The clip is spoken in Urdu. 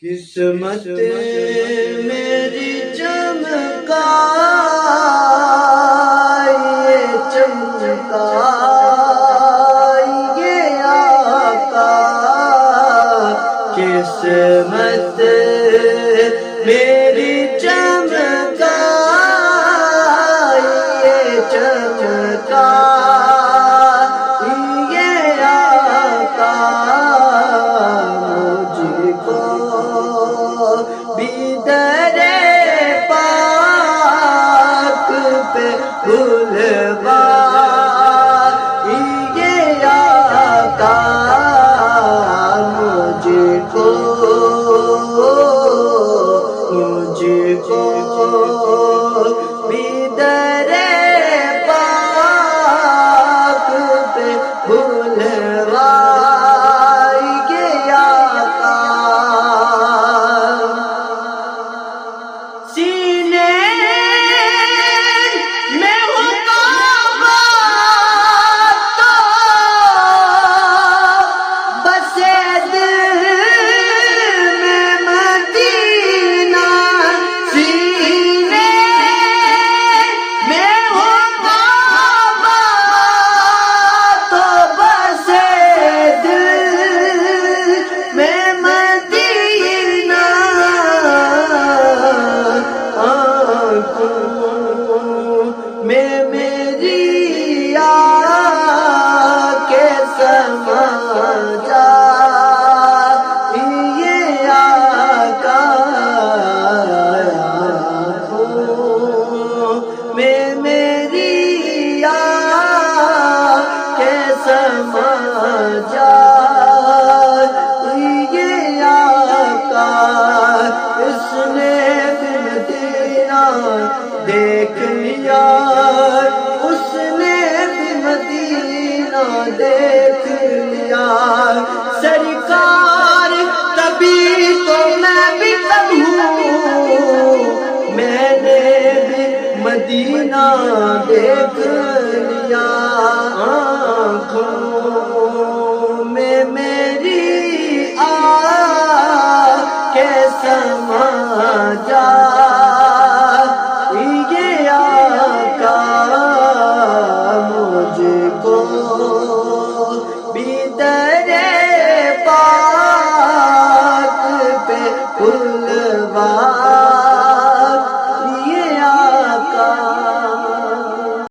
قسمت میری چمکا یہ چمکا یہ آقا قسمت میری چمکا یہ چمکا یہ آقا مجھ کو بھی در پاک پہ بھلوا یہ آقا مجھ کو بھی در پاک پہ بھلوا یہ آقا سینے میں ہو کعبہ تو بسے دل میں مدینہ سینے میں ہو کعبہ تو بسے دل میں مدینہ میں میری آنکھیں سما جا یہ آقا میں میری آنکھیں سما جا یہ آقا اس نے بھی مدینہ دیکھ لیا اس نے بھی مدینہ دیکھ لیا سرکار تبھی تو میں بھی تب ہوں میں نے بھی مدینہ دیکھ لیا آنکھوں میں میری آنکھیں سما جا یہ آقا مجھ کو بھی در